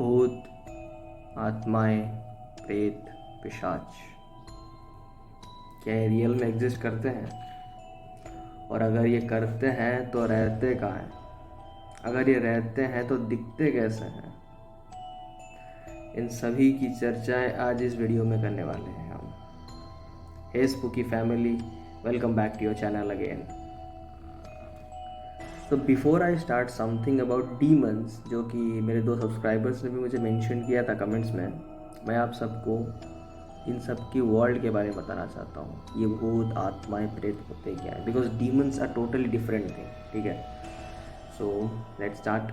भूत, आत्माएं, प्रेत, पिशाच क्या ये रियल में एग्जिस्ट करते हैं? और अगर ये करते हैं तो रहते कहाँ हैं? अगर ये रहते हैं तो दिखते कैसे हैं? इन सभी की चर्चाएं आज इस वीडियो में करने वाले हैं हम। Hey spooky family, welcome back to your channel again. तो before I start something about demons, जो कि मेरे 2 सब्सक्राइबर्स ने भी मुझे मेंशन किया था कमेंट्स में, मैं आप सबको इन सब की वर्ल्ड के बारे में बताना चाहता हूँ। ये भूत, आत्माएं, प्रेत होते क्या है, because demons are totally different thing. ठीक है, सो लेट्स स्टार्ट।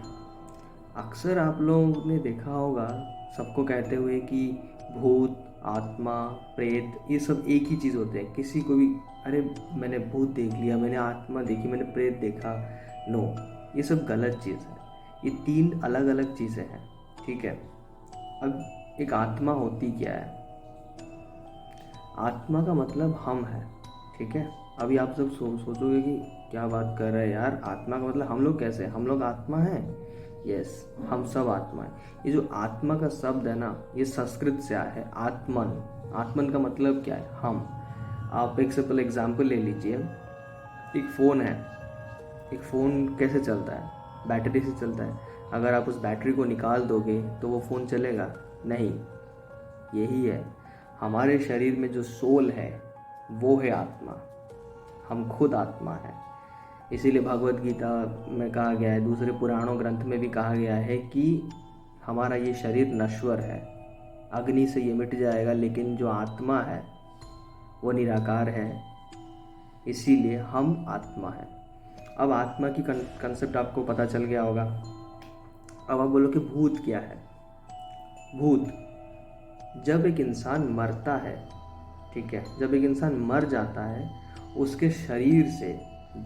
अक्सर आप लोगों ने देखा होगा सबको कहते हुए कि भूत, आत्मा, प्रेत ये सब एक ही चीज़ होते हैं। किसी को भी अरे मैंने भूत देख लिया, मैंने आत्मा देखी, मैंने प्रेत देखा, नो, ये सब गलत चीज़ है। ये 3 अलग अलग चीज़ें हैं। ठीक है, अब एक आत्मा होती क्या है? आत्मा का मतलब हम है। ठीक है, अभी आप सब सोचोगे कि क्या बात कर रहे हैं यार, आत्मा का मतलब हम लोग कैसे? हम लोग आत्मा हैं। यस, हम सब आत्मा है। ये जो आत्मा का शब्द है ना, ये संस्कृत से आया है, आत्मन। आत्मन का मतलब क्या है? हम। आप एक सिंपल एग्जाम्पल ले लीजिए। एक फ़ोन है। एक फ़ोन कैसे चलता है? बैटरी से चलता है। अगर आप उस बैटरी को निकाल दोगे तो वो फ़ोन चलेगा नहीं। यही है, हमारे शरीर में जो सोल है वो है आत्मा। हम खुद आत्मा है। इसीलिए भगवत गीता में कहा गया है, दूसरे पुराणों ग्रंथ में भी कहा गया है कि हमारा ये शरीर नश्वर है, अग्नि से ये मिट जाएगा, लेकिन जो आत्मा है वो निराकार है। इसीलिए हम आत्मा है। अब आत्मा की कंसेप्ट आपको पता चल गया होगा। अब आप बोलो कि भूत क्या है? भूत, जब एक इंसान मरता है, ठीक है, जब एक इंसान मर जाता है, उसके शरीर से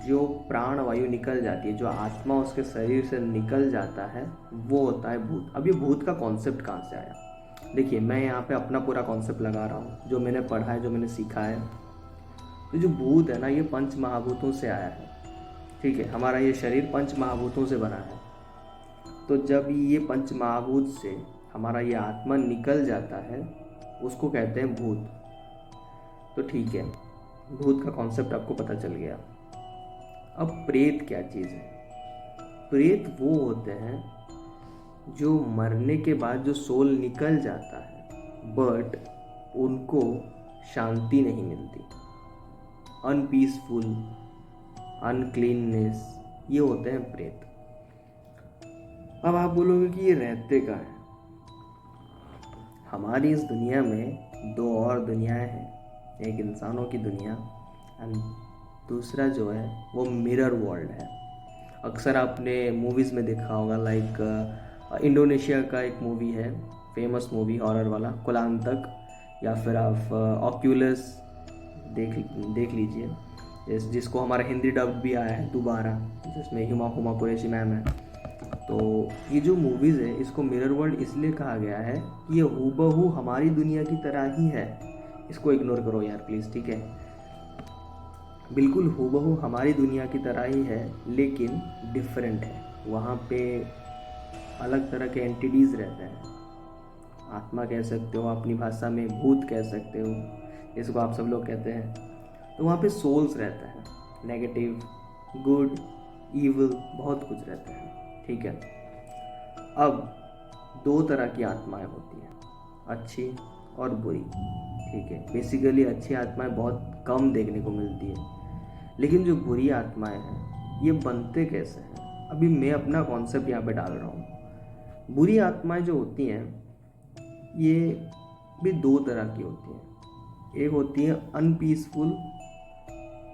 जो प्राण वायु निकल जाती है, जो आत्मा उसके शरीर से निकल जाता है, वो होता है भूत। अब ये भूत का कॉन्सेप्ट कहाँ से आया? देखिए, मैं यहाँ पे अपना पूरा कॉन्सेप्ट लगा रहा हूँ, जो मैंने पढ़ा है, जो मैंने सीखा है। तो जो भूत है ना, ये 5 महाभूतों से आया है। ठीक है, हमारा ये शरीर 5 महाभूतों से बना है। तो जब ये 5 महाभूत से हमारा ये आत्मा निकल जाता है, उसको कहते हैं भूत। तो ठीक है, भूत का कॉन्सेप्ट आपको पता चल गया। अब प्रेत क्या चीज़ है? प्रेत वो होते हैं जो मरने के बाद जो सोल निकल जाता है, बट उनको शांति नहीं मिलती, अनपीसफुल, अनक्लीननेस, ये होते हैं प्रेत। अब आप बोलोगे कि ये रहते कहाँ हैं? हमारी इस दुनिया में 2 और दुनियाएं हैं। एक इंसानों की दुनिया एंड दूसरा जो है वो मिरर वर्ल्ड है। अक्सर आपने मूवीज़ में देखा होगा, लाइक इंडोनेशिया का एक मूवी है, फेमस मूवी हॉरर वाला, कुलांतक, या फिर आप ऑक्यूलस देख लीजिए, जिसको हमारा हिंदी डब भी आया है दोबारा, जिसमें हुमा कुरैशी मैम है। तो ये जो मूवीज़ है, इसको मिरर वर्ल्ड इसलिए कहा गया है कि ये हूबहू हमारी दुनिया की तरह ही है। इसको इग्नोर करो यार प्लीज़, ठीक है? बिल्कुल हूबहू हमारी दुनिया की तरह ही है, लेकिन डिफरेंट है। वहाँ पे अलग तरह के एंटिटीज़ रहते हैं। आत्मा कह सकते हो अपनी भाषा में, भूत कह सकते हो, इसको आप सब लोग कहते हैं। तो वहाँ पे सोल्स रहते हैं, नेगेटिव, गुड, ईविल, बहुत कुछ रहते हैं। ठीक है, अब 2 तरह की आत्माएं होती हैं, अच्छी और बुरी। ठीक है, बेसिकली अच्छी आत्माएं बहुत कम देखने को मिलती है, लेकिन जो बुरी आत्माएं हैं, ये बनते कैसे हैं? अभी मैं अपना कॉन्सेप्ट यहाँ पे डाल रहा हूँ। बुरी आत्माएं जो होती हैं, ये भी 2 तरह की होती हैं। एक होती है अनपीसफुल,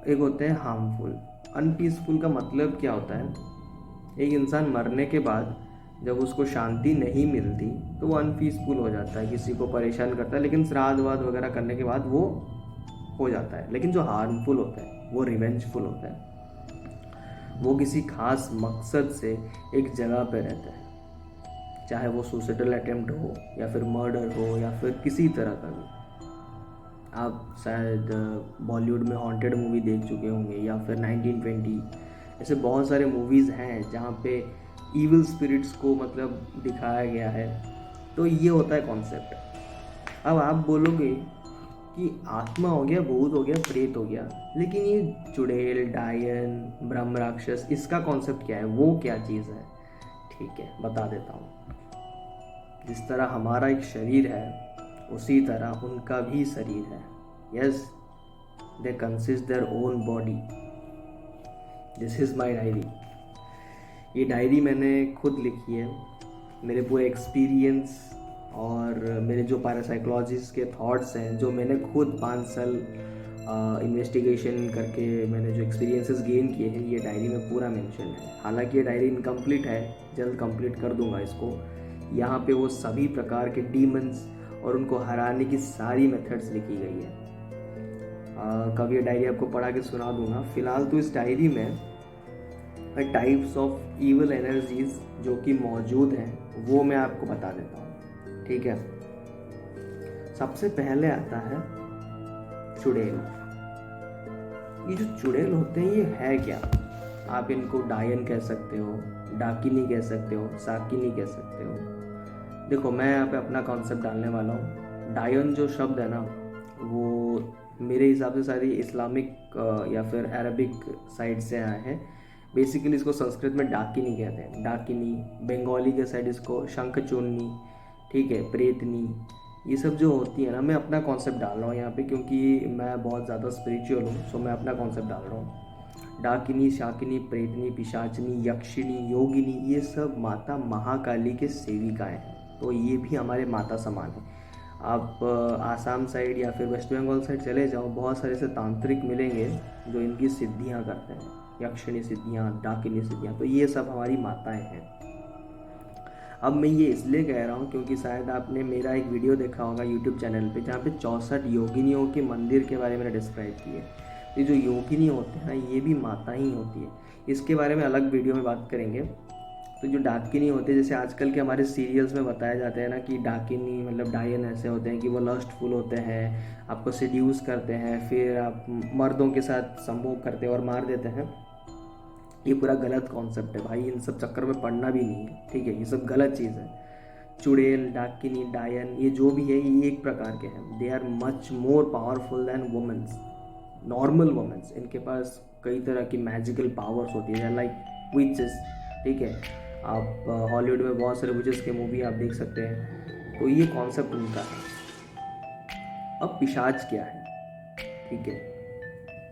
एक होते हैं हार्मफुल। अनपीसफुल का मतलब क्या होता है? एक इंसान मरने के बाद जब उसको शांति नहीं मिलती तो वो अनपीसफुल हो जाता है, किसी को परेशान करता है, लेकिन श्राद्ध वाद वगैरह करने के बाद वो हो जाता है। लेकिन जो हार्मफुल होता है वो रिवेंजफुल होता है। वो किसी खास मकसद से एक जगह पे रहता है, चाहे वो सुसाइडल अटेम्प्ट हो या फिर मर्डर हो या फिर किसी तरह का भी। आप शायद बॉलीवुड में हॉन्टेड मूवी देख चुके होंगे, या फिर 1920, ऐसे बहुत सारे मूवीज़ हैं जहाँ पे ईविल स्पिरिट्स को मतलब दिखाया गया है। तो ये होता है कॉन्सेप्ट। अब आप बोलोगे कि आत्मा हो गया, भूत हो गया, प्रेत हो गया, लेकिन ये चुड़ैल, डायन, ब्रह्म राक्षस, इसका कॉन्सेप्ट क्या है, वो क्या चीज़ है? ठीक है, बता देता हूँ। जिस तरह हमारा एक शरीर है, उसी तरह उनका भी शरीर है। Yes, they consist their own body. This is my diary. ये डायरी मैंने खुद लिखी है, मेरे पूरे एक्सपीरियंस और मेरे जो पैरासाइकोलॉजिस्ट के थॉट्स हैं, जो मैंने खुद 5 साल इन्वेस्टिगेशन करके मैंने जो एक्सपीरियंसेस गेन किए हैं, ये डायरी में पूरा मेंशन है। हालांकि ये डायरी इनकम्प्लीट है, जल्द कंप्लीट कर दूंगा इसको। यहाँ पे वो सभी प्रकार के डीमंस और उनको हराने की सारी मेथड्स लिखी गई है। कभी ये डायरी आपको पढ़ा के सुना दूंगा। फिलहाल तो इस डायरी में टाइप्स ऑफ इविल एनर्जीज जो कि मौजूद हैं वो मैं आपको बता देता हूँ। ठीक है, सबसे पहले आता है चुड़ैल। ये जो चुड़ैल होते हैं, ये है क्या? आप इनको डायन कह सकते हो, डाकिनी कह सकते हो, साकिनी कह सकते हो। देखो, मैं यहाँ पे अपना कॉन्सेप्ट डालने वाला हूँ। डायन जो शब्द है ना, वो मेरे हिसाब से सारी इस्लामिक या फिर अरबिक साइड से आए हैं। बेसिकली इसको संस्कृत में डाकिनी कहते हैं, डाकिनी। बंगाली के साइड इसको शंखचूर्णी, ठीक है, प्रेतनी, ये सब जो होती है ना, मैं अपना कॉन्सेप्ट डाल रहा हूँ यहाँ पे क्योंकि मैं बहुत ज़्यादा स्पिरिचुअल हूँ, सो मैं अपना कॉन्सेप्ट डाल रहा हूँ। डाकिनी, शाकिनी, प्रेतनी, पिशाचनी, यक्षिणी, योगिनी, ये सब माता महाकाली के सेविकाएँ हैं, तो ये भी हमारे माता समान है। आप आसाम साइड या फिर वेस्ट बंगाल साइड चले जाओ, बहुत सारे से तांत्रिक मिलेंगे जो इनकी सिद्धियाँ करते हैं, यक्षिणी सिद्धियाँ, डाकिनी सिद्धियाँ, तो ये सब हमारी माताएं हैं। अब मैं ये इसलिए कह रहा हूँ क्योंकि शायद आपने मेरा एक वीडियो देखा होगा यूट्यूब चैनल पे, जहाँ पे 64 योगिनियों के मंदिर के बारे में डिस्क्राइब किए। ये जो योगिनी होते हैं ना, ये भी माता ही होती है। इसके बारे में अलग वीडियो में बात करेंगे। तो जो डाकिनी होते हैं, जैसे आजकल के हमारे सीरियल्स में बताया जाता है ना कि डाकिनी मतलब डायन ऐसे होते हैं कि वो लस्टफुल होते हैं, आपको सेड्यूस करते हैं, फिर आप मर्दों के साथ संभोग करते हैं और मार देते हैं। ये पूरा गलत कॉन्सेप्ट है भाई, इन सब चक्कर में पड़ना भी नहीं है, ठीक है, ये सब गलत चीज़ है। चुड़ैल, डाकिनी, डायन, ये जो भी है, ये एक प्रकार के हैं। They are much more powerful than womens, normal womens. इनके पास कई तरह की मैजिकल पावर्स होती है, लाइक विचेस, ठीक है। आप हॉलीवुड में बहुत सारे विचेस के मूवी आप देख सकते हैं, तो ये कॉन्सेप्ट उनका है। अब पिशाच क्या है? ठीक है,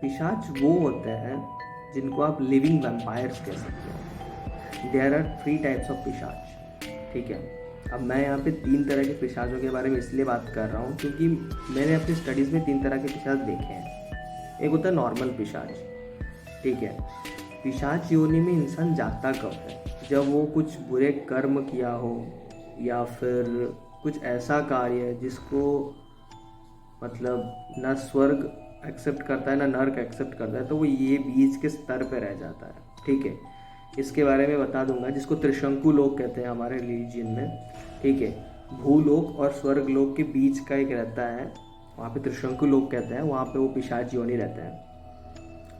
पिशाच वो होते हैं जिनको आप लिविंग वैम्पायर्स कह सकते हो। देयर आर 3 टाइप्स ऑफ पिशाच, ठीक है। अब मैं यहाँ पे 3 तरह के पिशाचों के बारे में इसलिए बात कर रहा हूँ क्योंकि मैंने अपनी स्टडीज़ में 3 तरह के पिशाच देखे हैं। एक होता है नॉर्मल पिशाच, ठीक है। पिशाच योनि में इंसान जाता कब है? जब वो कुछ बुरे कर्म किया हो या फिर कुछ ऐसा कार्य जिसको मतलब ना स्वर्ग एक्सेप्ट करता है ना नर्क एक्सेप्ट करता है, तो वो ये बीच के स्तर पे रह जाता है, ठीक है। इसके बारे में बता दूंगा, जिसको त्रिशंकु लोक कहते हैं हमारे रिलीजन में, ठीक है। भूलोक और स्वर्ग लोक के बीच का एक रहता है, वहाँ पे त्रिशंकु लोक कहते हैं, वहाँ पे वो पिशाच योनि रहते हैं।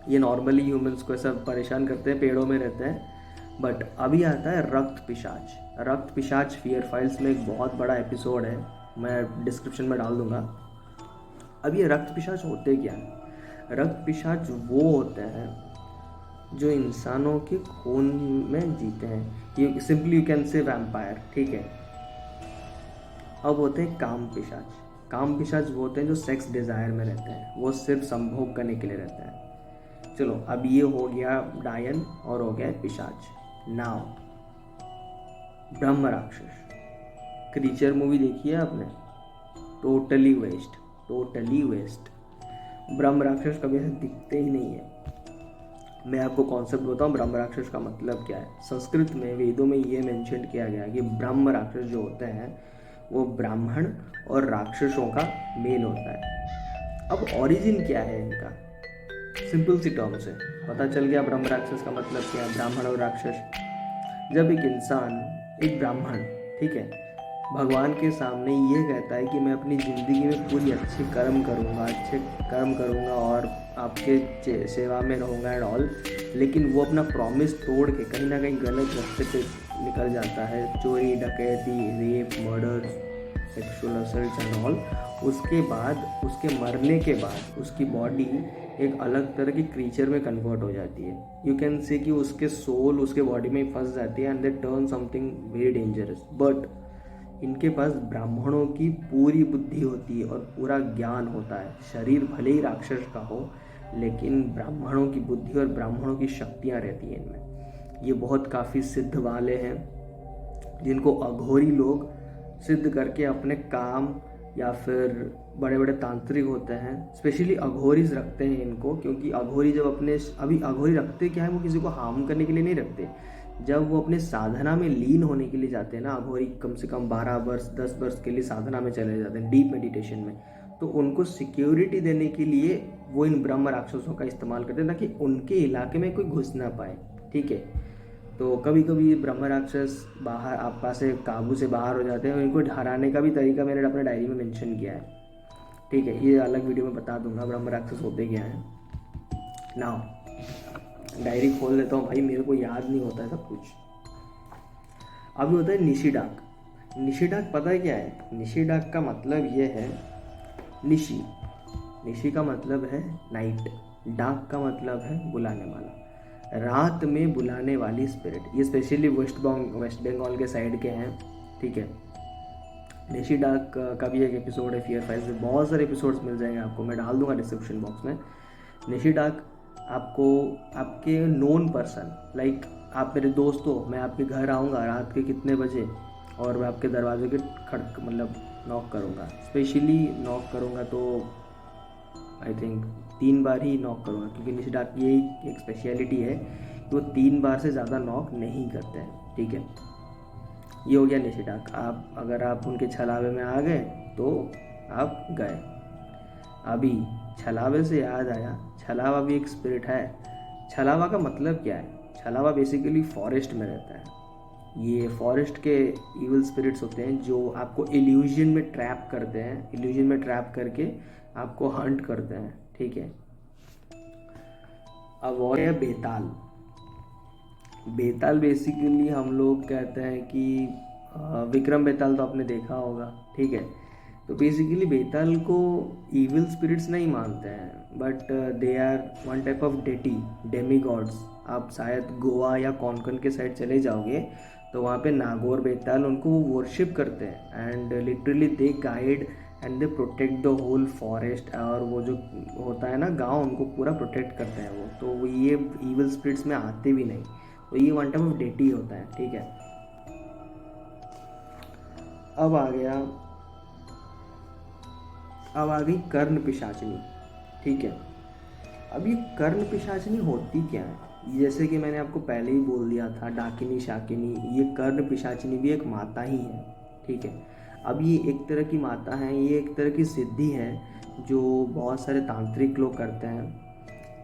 ये नॉर्मली ह्यूमंस को ऐसा परेशान करते हैं, पेड़ों में रहते हैं। बट अभी आता है रक्त पिशाच। रक्त पिशाच फियर फाइल्स में एक बहुत बड़ा एपिसोड है, मैं डिस्क्रिप्शन में डाल दूंगा। अब ये रक्त पिशाच होते क्या हैं? रक्त पिशाच वो होते हैं जो इंसानों के खून में जीते हैं, ये simply you can say vampire, ठीक है। अब होते हैं काम पिशाच। काम पिशाच वो होते हैं जो सेक्स डिज़ायर में रहते हैं, वो सिर्फ संभोग करने के लिए रहते हैं। चलो, अब ये हो गया डायन और हो गया पिशाच। नाउ ब्रह्म राक्षस, क्रीचर मूवी देखी है आपने? Totally waste, totally waste. ब्रह्म राक्षस कभी ऐसे दिखते ही नहीं है। मैं आपको कॉन्सेप्ट बताऊँ ब्रह्म राक्षस का मतलब क्या है। संस्कृत में, वेदों में ये मेंशन किया गया कि ब्रह्म राक्षस जो होते हैं वो ब्राह्मण और राक्षसों का मेल होता है। अब ओरिजिन क्या है इनका? सिंपल सी टर्म से पता चल गया ब्रह्म राक्षस का मतलब क्या है, ब्राह्मण और राक्षस। जब एक इंसान, एक ब्राह्मण, ठीक है, भगवान के सामने ये कहता है कि मैं अपनी ज़िंदगी में पूरी अच्छे कर्म करूँगा और आपके सेवा में रहूँगा एंड ऑल, लेकिन वो अपना प्रॉमिस तोड़ के कहीं ना कहीं गलत रास्ते पे निकल जाता है। चोरी, डकैती, rape, murder, sexual assault and all, उसके बाद उसके मरने के बाद उसकी बॉडी एक अलग तरह की क्रीचर में कन्वर्ट हो जाती है। यू कैन से कि उसके सोल उसके बॉडी में फंस जाती है and they turn something very dangerous. But इनके पास ब्राह्मणों की पूरी बुद्धि होती है और पूरा ज्ञान होता है। शरीर भले ही राक्षस का हो, लेकिन ब्राह्मणों की बुद्धि और ब्राह्मणों की शक्तियाँ रहती हैं इनमें। ये बहुत काफ़ी सिद्ध वाले हैं, जिनको अघोरी लोग सिद्ध करके अपने काम या फिर बड़े बड़े तांत्रिक होते हैं, स्पेशली अघोरीज रखते हैं इनको। क्योंकि अघोरी जब अभी अघोरी रखते क्या है, वो किसी को हार्म करने के लिए नहीं रखते। जब वो अपने साधना में लीन होने के लिए जाते हैं ना, अघोरी कम से कम 12 वर्ष 10 वर्ष के लिए साधना में चले जाते हैं, डीप मेडिटेशन में, तो उनको सिक्योरिटी देने के लिए वो इन ब्रह्म राक्षसों का इस्तेमाल करते हैं ताकि उनके इलाके में कोई घुस ना पाए। ठीक है, तो कभी कभी ब्रह्म राक्षस बाहर आपका से काबू से बाहर हो जाते हैं। इनको हराने का भी तरीका मैंने अपने डायरी में मेंशन किया है। ठीक है, ये अलग वीडियो में बता दूंगा ब्रह्म राक्षस होते क्या हैं। नाउ डायरी खोल लेता हूँ भाई, मेरे को याद नहीं होता है सब कुछ। अभी होता है निशिडाक। निशिडाक पता है क्या है? निशिडाक का मतलब ये है निशी। निशी का मतलब है नाइट, डाक का मतलब है बुलाने वाला, रात में बुलाने वाली स्पिरिट। ये स्पेशली वेस्ट बंगाल के साइड के हैं। ठीक है, निशी डाक का भी एक एपिसोड है फियर फाइल्स में, बहुत सारे एपिसोड्स मिल जाएंगे आपको, मैं डाल दूंगा डिस्क्रिप्शन बॉक्स में। निशी डाक आपको आपके नोन पर्सन, लाइक आप मेरे दोस्त हो, मैं आपके घर आऊँगा रात के कितने बजे और मैं आपके दरवाजे के खड़क मतलब नॉक करूँगा। स्पेशली नॉक करूँगा तो I think 3 bar he knock करूँगा, क्योंकि निशी डाक की यही एक स्पेशलिटी है कि वो 3 बार से ज़्यादा नॉक नहीं करते हैं। ठीक है, ये हो गया निशी डाक। आप अगर आप उनके छलावे में आ गए तो आप गए। अभी छलावे से याद आया, छलावा भी एक स्पिरिट है। छलावा का मतलब क्या है? छलावा बेसिकली फॉरेस्ट में रहता है। ये फॉरेस्ट के इविल स्पिरिट्स होते हैं जो आपको इल्यूजन में ट्रैप करते हैं, इल्यूजन में ट्रैप करके आपको हंट करते हैं। ठीक है, अब और है बेताल। बेताल बेसिकली हम लोग कहते हैं कि विक्रम बेताल तो आपने देखा होगा। ठीक है, तो बेसिकली बेताल को इविल स्पिरिट्स नहीं मानते हैं, but they are one type of demigods. आप शायद गोवा या कोंकण के साइड चले जाओगे तो वहाँ पे नागौर बेताल उनको वो वर्शिप करते हैं and literally they guide and they protect the whole forest. और वो जो होता है ना गांव, उनको पूरा प्रोटेक्ट करते हैं वो। तो ये इविल स्पिरिट्स में आते भी नहीं, तो ये वन टाइप ऑफ डेटी होता है। ठीक है, अब आ गई कर्ण पिशाचनी। ठीक है, अब ये कर्ण पिशाचनी होती क्या है? जैसे कि मैंने आपको पहले ही बोल दिया था, डाकिनी शाकिनी, ये कर्ण पिशाचनी भी एक माता ही है। ठीक है, अब ये एक तरह की माता है, ये एक तरह की सिद्धि है जो बहुत सारे तांत्रिक लोग करते हैं।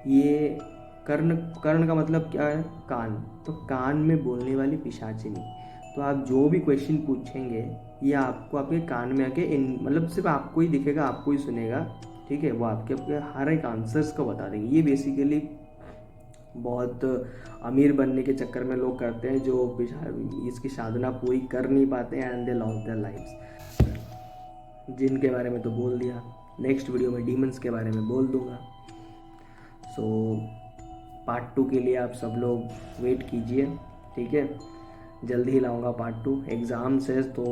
ये कर्ण का मतलब क्या है? कान। तो कान में बोलने वाली पिशाचिनी। तो आप जो भी क्वेश्चन पूछेंगे ये आपको आपके कान में आके मतलब सिर्फ आपको ही दिखेगा, आपको ही सुनेगा। ठीक है, वो आपके हर एक आंसर्स को बता देंगे। ये बेसिकली बहुत अमीर बनने के चक्कर में लोग करते हैं जो इसकी साधना पूरी कर नहीं पाते हैं and they loss their lives. जिनके बारे में तो बोल दिया, नेक्स्ट वीडियो में डीमंस के बारे में बोल दूंगा। सो पार्ट 2 के लिए आप सब लोग वेट कीजिए। ठीक है, जल्दी ही लाऊंगा पार्ट 2। एग्ज़ाम्स है तो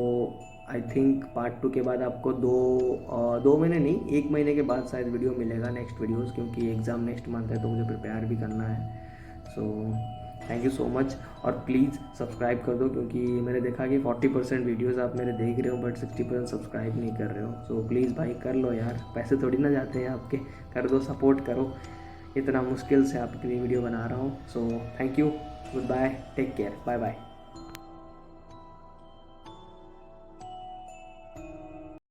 आई थिंक पार्ट 2 के बाद आपको 2 महीने नहीं, 1 महीने के बाद शायद वीडियो मिलेगा, नेक्स्ट वीडियोस, क्योंकि एग्ज़ाम नेक्स्ट मंथ है तो मुझे प्रिपेयर भी करना है। सो थैंक यू सो मच, और प्लीज़ सब्सक्राइब कर दो, क्योंकि मैंने देखा कि 40% वीडियोस आप मेरे देख रहे हो बट 60% सब्सक्राइब नहीं कर रहे हो। सो प्लीज़ भाई कर लो यार, पैसे थोड़ी ना जाते हैं आपके, कर दो, सपोर्ट करो। इतना मुश्किल से आपके लिए वीडियो बना रहा हूँ। So thank you, goodbye, take care, bye bye.